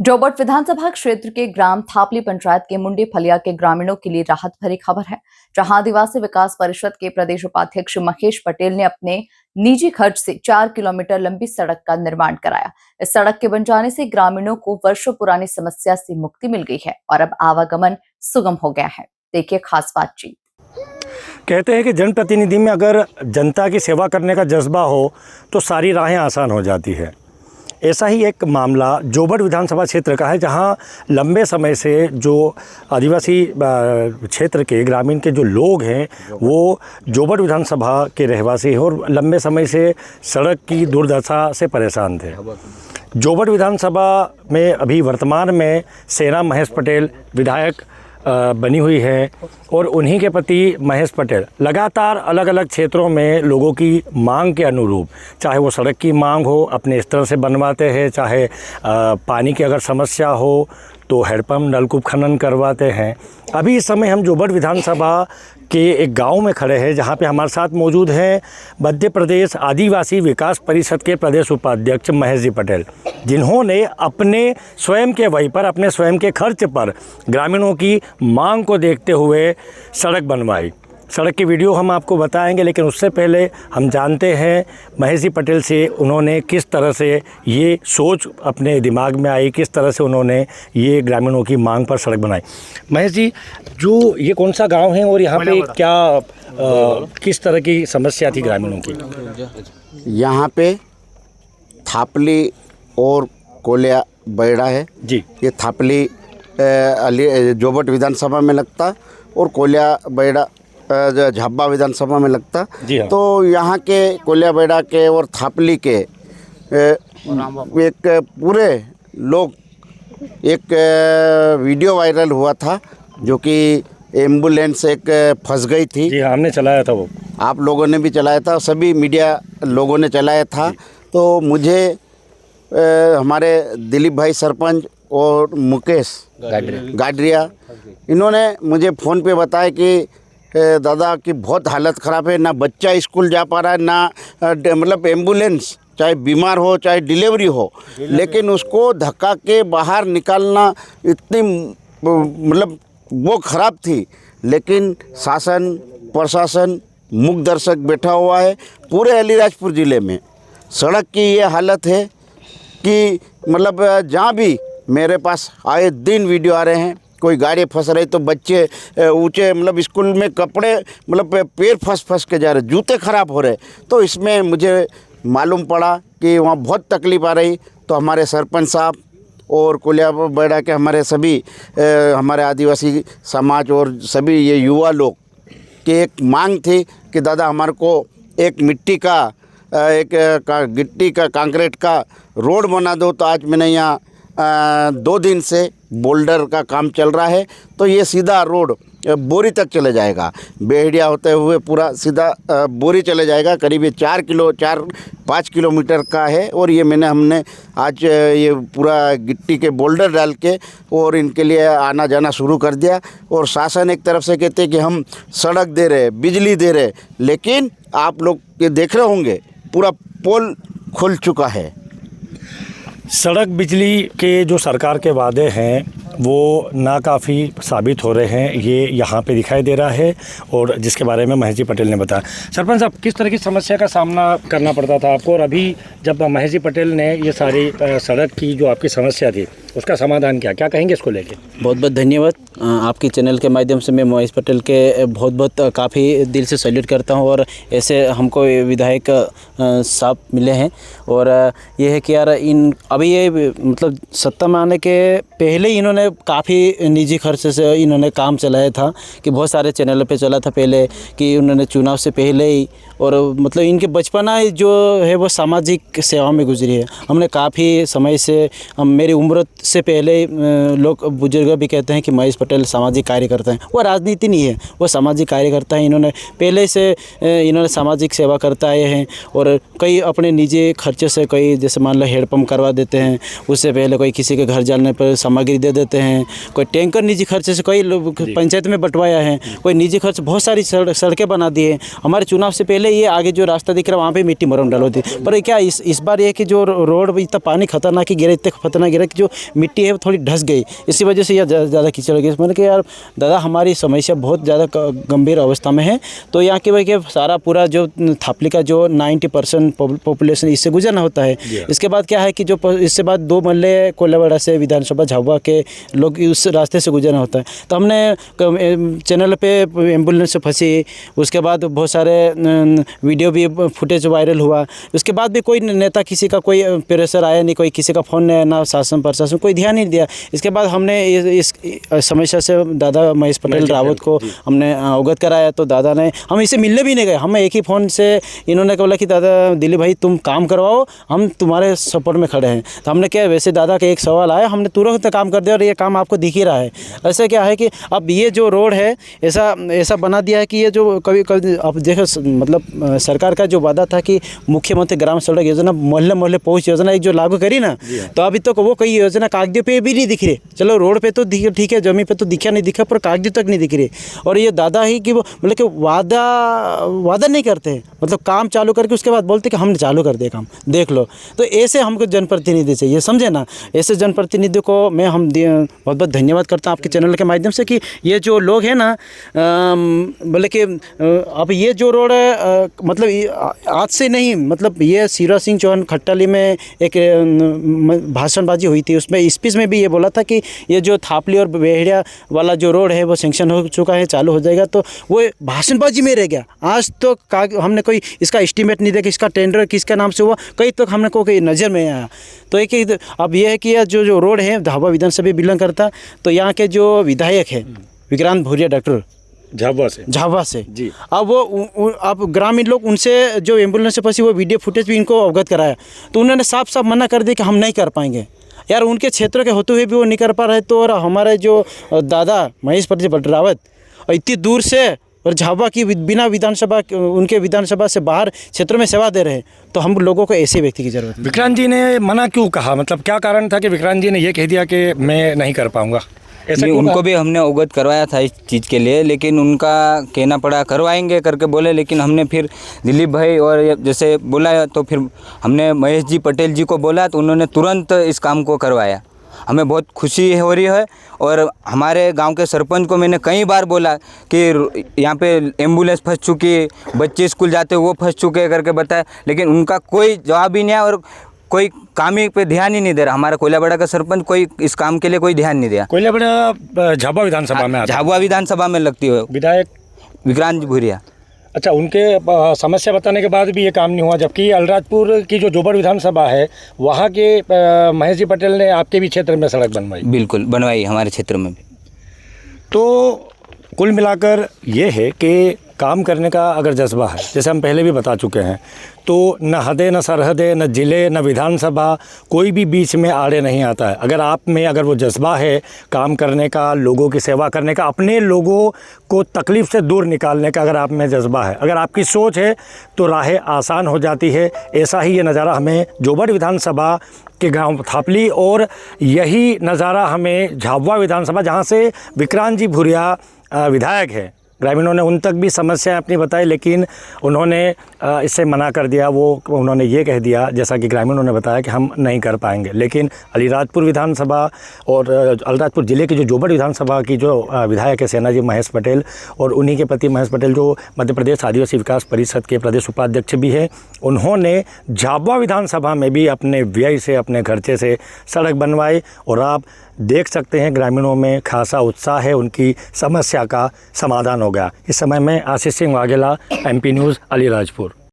जोबट विधानसभा क्षेत्र के ग्राम थापली पंचायत के मुंडे फलिया के ग्रामीणों के लिए राहत भरी खबर है, जहां आदिवासी विकास परिषद के प्रदेश उपाध्यक्ष महेश पटेल ने अपने निजी खर्च से 4 किलोमीटर लंबी सड़क का निर्माण कराया। इस सड़क के बन जाने से ग्रामीणों को वर्षों पुरानी समस्या से मुक्ति मिल गई है और अब आवागमन सुगम हो गया है। देखिए खास बातचीत। कहते हैं कि जनप्रतिनिधि में अगर जनता की सेवा करने का जज्बा हो तो सारी राहें आसान हो जाती है। ऐसा ही एक मामला जोबट विधानसभा क्षेत्र का है, जहां लंबे समय से जो आदिवासी क्षेत्र के ग्रामीण के जो लोग हैं वो जोबट विधानसभा के रहवासी हैं और लंबे समय से सड़क की दुर्दशा से परेशान थे। जोबट विधानसभा में अभी वर्तमान में सेना महेश पटेल विधायक बनी हुई है और उन्हीं के पति महेश पटेल लगातार अलग अलग क्षेत्रों में लोगों की मांग के अनुरूप, चाहे वो सड़क की मांग हो अपने स्तर से बनवाते हैं, चाहे पानी की अगर समस्या हो तो हैंडपम्प नलकूप खनन करवाते हैं। अभी इस समय हम जोबट विधानसभा के एक गांव में खड़े हैं, जहां पे हमारे साथ मौजूद हैं मध्य प्रदेश आदिवासी विकास परिषद के प्रदेश उपाध्यक्ष महेश जी पटेल, जिन्होंने अपने स्वयं के वही पर अपने स्वयं के खर्च पर ग्रामीणों की मांग को देखते हुए सड़क बनवाई। सड़क की वीडियो हम आपको बताएंगे, लेकिन उससे पहले हम जानते हैं महेश जी पटेल से उन्होंने किस तरह से ये सोच अपने दिमाग में आई, किस तरह से उन्होंने ये ग्रामीणों की मांग पर सड़क बनाई। महेश जी, जो ये कौन सा गांव है और यहाँ पे क्या किस तरह की समस्या थी ग्रामीणों की? यहाँ पे थापली और कोलिया बैड़ा है जी। ये थापली जोबट विधानसभा में लगता और कोलिया बैड़ा झाबा विधानसभा में लगता। हाँ। तो यहाँ के कोलिया बेड़ा के और थापली के एक पूरे लोग एक वीडियो वायरल हुआ था, जो कि एम्बुलेंस एक फंस गई थी। जी, हमने चलाया था, वो आप लोगों ने भी चलाया था, सभी मीडिया लोगों ने चलाया था। तो मुझे हमारे दिलीप भाई सरपंच और मुकेश गाडरिया इन्होंने मुझे फ़ोन पे बताया कि दादा की बहुत हालत ख़राब है, ना बच्चा स्कूल जा पा रहा है, ना मतलब एम्बुलेंस चाहे बीमार हो चाहे डिलीवरी हो, लेकिन उसको धक्का के बाहर निकालना इतनी मतलब वो ख़राब थी। लेकिन शासन प्रशासन मूक दर्शक बैठा हुआ है। पूरे अलीराजपुर ज़िले में सड़क की ये हालत है कि मतलब जहाँ भी मेरे पास आए दिन वीडियो आ रहे हैं, कोई गाड़ी फंस रही तो बच्चे ऊँचे मतलब स्कूल में कपड़े मतलब पैर फंस के जा रहे, जूते ख़राब हो रहे। तो इसमें मुझे मालूम पड़ा कि वहाँ बहुत तकलीफ़ आ रही। तो हमारे सरपंच साहब और कोलिया बेड़ा के हमारे सभी हमारे आदिवासी समाज और सभी ये युवा लोग की एक मांग थी कि दादा हमारे को एक मिट्टी का गिट्टी का कंक्रीट का रोड बना दो। तो आज मैंने यहाँ 2 दिन से बोल्डर का काम चल रहा है। तो ये सीधा रोड बोरी तक चले जाएगा, बेहड़िया होते हुए पूरा सीधा बोरी चले जाएगा। करीब 4-5 किलोमीटर का है। और ये हमने आज ये पूरा गिट्टी के बोल्डर डाल के और इनके लिए आना जाना शुरू कर दिया। और शासन एक तरफ से कहते हैं कि हम सड़क दे रहे, बिजली दे रहे, लेकिन आप लोग ये देख रहे होंगे पूरा पोल खुल चुका है। सड़क बिजली के जो सरकार के वादे हैं वो नाकाफ़ी साबित हो रहे हैं, ये यहाँ पे दिखाई दे रहा है, और जिसके बारे में महेश जी पटेल ने बताया। सरपंच साहब, किस तरह की समस्या का सामना करना पड़ता था आपको, और अभी जब महेश जी पटेल ने ये सारी सड़क की जो आपकी समस्या थी उसका समाधान क्या कहेंगे इसको लेके? बहुत बहुत धन्यवाद। आपके चैनल के माध्यम से मैं महेश पटेल के बहुत काफ़ी दिल से सैल्यूट करता हूँ। और ऐसे हमको विधायक साहब मिले हैं, और ये है कि यार अभी ये मतलब सत्ता में आने के पहले ही इन्होंने काफ़ी निजी खर्च से इन्होंने काम चलाया था, कि बहुत सारे चैनलों पे चला था पहले, कि उन्होंने चुनाव से पहले ही, और मतलब इनके बचपना जो है वो सामाजिक सेवा में गुजरी है। हमने काफ़ी समय से मेरी उम्र से पहले लोग बुजुर्ग भी कहते हैं कि महेश पटेल सामाजिक कार्यकर्ता हैं। वो राजनीति नहीं है, वो सामाजिक कार्यकर्ता हैं। इन्होंने पहले से इन्होंने सामाजिक सेवा करते आए हैं, और कई अपने निजी खर्चे से, कई जैसे मान लो हैंडपम्प करवा देते हैं, उससे पहले कोई किसी के घर जाने पर सामग्री दे देते हैं, कोई टैंकर निजी खर्चे से कई लोग पंचायत में बंटवाया है, कोई निजी खर्च बहुत सारी सड़कें बना दी है। हमारे चुनाव से पहले ये आगे जो रास्ता दिख रहा है वहाँ पे मिट्टी मरम डालो थी, पर क्या इस बार ये कि जो रोड इतना पानी खतरनाक गिरा, इतने खतरनाक गिरा कि जो मिट्टी है वो थोड़ी धंस गई, इसी वजह से यह ज़्यादा कीचड़ लगी। मैंने कहा यार दादा हमारी समस्या बहुत ज़्यादा गंभीर अवस्था में है, तो यहाँ के भाई के सारा पूरा जो थापली का जो 90% पॉपुलेशन इससे गुजरना होता है। इसके बाद क्या है कि जो इससे बाद 2 महल्ले कोलावाड़ा से विधानसभा झाबुआ के लोग उस रास्ते से गुजरना होता है। तो हमने चैनल पे एम्बुलेंस से फंसी, उसके बाद बहुत सारे वीडियो भी फुटेज वायरल हुआ। उसके बाद भी कोई नेता किसी का कोई प्रेशर आया नहीं, कोई किसी का फ़ोन नहीं, ना शासन प्रशासन कोई ध्यान नहीं दिया। इसके बाद हमने इस समस्या से दादा महेश पटेल रावत को हमने अवगत कराया, तो दादा ने, हम इसे मिलने भी नहीं गए, हमें एक ही फ़ोन से इन्होंने बोला कि दादा दिलीप भाई तुम काम करवाओ, हम तुम्हारे सपोर्ट में खड़े हैं। तो हमने क्या, वैसे दादा का एक सवाल आया, हमने तुरंत काम कर दिया और ये काम आपको दिख ही रहा है। ऐसा क्या है कि अब ये जो रोड है ऐसा बना दिया है कि ये जो कभी आप देखो, मतलब सरकार का जो वादा था कि मुख्यमंत्री ग्राम सड़क योजना, मोहल्ले मोहल्ले पहुंच योजना एक जो लागू करी ना, तो अभी तक वो कई योजना कागजों पे भी नहीं दिख रही। चलो रोड पे तो ठीक है, जमीन पे तो दिखा नहीं दिखा, पर कागजों तक नहीं दिख रही। और ये दादा ही कि वो मतलब कि वादा नहीं करते हैं, मतलब काम चालू करके उसके बाद बोलते कि हमने चालू कर दिया काम, देख लो। तो ऐसे हमको जनप्रतिनिधि चाहिए, समझे ना। ऐसे जनप्रतिनिधि को मैं बहुत बहुत धन्यवाद करता हूँ आपके चैनल के माध्यम से कि ये जो लोग हैं ना, बोले कि अब ये जो रोड है मतलब आज से नहीं, मतलब ये शिवराज सिंह चौहान खट्टाली में एक भाषणबाजी हुई थी, उसमें स्पीच में भी ये बोला था कि ये जो थापली और बेहड़िया वाला जो रोड है वो सेंक्शन हो चुका है, चालू हो जाएगा। तो वो भाषणबाजी में रह गया। आज तो हमने कोई इसका एस्टीमेट नहीं देखा, इसका टेंडर किसका नाम से हुआ, कई तक हमने कोई नज़र में आया। तो एक अब ये है कि यह जो रोड है झाबुआ विधानसभा बिलोंग करता, तो यहाँ के जो विधायक है विक्रांत भूरिया डॉक्टर झाबुआ से जी, अब वो अब ग्रामीण लोग उनसे जो एम्बुलेंस से फंसी वो वीडियो फुटेज भी इनको अवगत कराया, तो उन्होंने साफ साफ मना कर दिया कि हम नहीं कर पाएंगे। यार उनके क्षेत्र के होते हुए भी वो नहीं कर पा रहे, तो और हमारे जो दादा महेश पटेल रावत इतनी दूर से और झाबुआ की बिना विधानसभा, उनके विधानसभा से बाहर क्षेत्रों में सेवा दे रहे हैं, तो हम लोगों को ऐसे व्यक्ति की ज़रूरत है। विक्रांत जी ने मना क्यों कहा, मतलब क्या कारण था कि विक्रांत जी ने ये कह दिया कि मैं नहीं कर पाऊंगा? नहीं, उनको भी हमने अवगत करवाया था इस चीज़ के लिए, लेकिन उनका कहना पड़ा करवाएंगे करके बोले। लेकिन हमने फिर दिलीप भाई और जैसे बोला, तो फिर हमने महेश जी पटेल जी को बोला, तो उन्होंने तुरंत इस काम को करवाया। हमें बहुत खुशी हो रही है। और हमारे गांव के सरपंच को मैंने कई बार बोला कि यहाँ पे एम्बुलेंस फंस चुकी, बच्चे स्कूल जाते वो फंस चुके करके बताया, लेकिन उनका कोई जवाब ही नहीं आया और कोई काम ही पे ध्यान ही नहीं दे रहा। हमारा कोयलाबड़ा का सरपंच कोई इस काम के लिए कोई ध्यान नहीं दिया। कोयलाबड़ा झाबुआ विधानसभा में आता है, झाबुआ विधानसभा में लगती है, विधायक विक्रांत भूरिया। अच्छा, उनके समस्या बताने के बाद भी ये काम नहीं हुआ, जबकि अलीराजपुर की जो जोबड़ विधानसभा है वहाँ के महेश जी पटेल ने आपके भी क्षेत्र में सड़क बनवाई। बिल्कुल बनवाई, हमारे क्षेत्र में भी। तो कुल मिलाकर ये है कि काम करने का अगर जज्बा है, जैसे हम पहले भी बता चुके हैं, तो न हदें न सरहदें न ज़िले न विधानसभा कोई भी बीच में आड़े नहीं आता है। अगर आप में अगर वो जज्बा है काम करने का, लोगों की सेवा करने का, अपने लोगों को तकलीफ़ से दूर निकालने का अगर आप में जज्बा है, अगर आपकी सोच है, तो राहें आसान हो जाती है। ऐसा ही ये नज़ारा हमें जोबड़ विधानसभा के गांव थापली और यही नज़ारा हमें झाबुआ विधानसभा, जहां से विक्रांत जी भूरिया विधायक है, ग्रामीणों ने उन तक भी समस्याएं अपनी बताई, लेकिन उन्होंने इससे मना कर दिया। उन्होंने ये कह दिया, जैसा कि ग्रामीणों ने बताया, कि हम नहीं कर पाएंगे। लेकिन अलीराजपुर विधानसभा और अलीराजपुर ज़िले की जो जोबड़ विधानसभा की जो विधायक है सेना जी महेश पटेल, और उन्हीं के पति महेश पटेल जो मध्य प्रदेश आदिवासी विकास परिषद के प्रदेश उपाध्यक्ष भी हैं, उन्होंने झाबुआ विधानसभा में भी अपने व्यय से, अपने खर्चे से सड़क बनवाई। और आप देख सकते हैं ग्रामीणों में खासा उत्साह है, उनकी समस्या का समाधान हो गया। इस समय में आशीष सिंह वाघेला, MP न्यूज़, अलीराजपुर।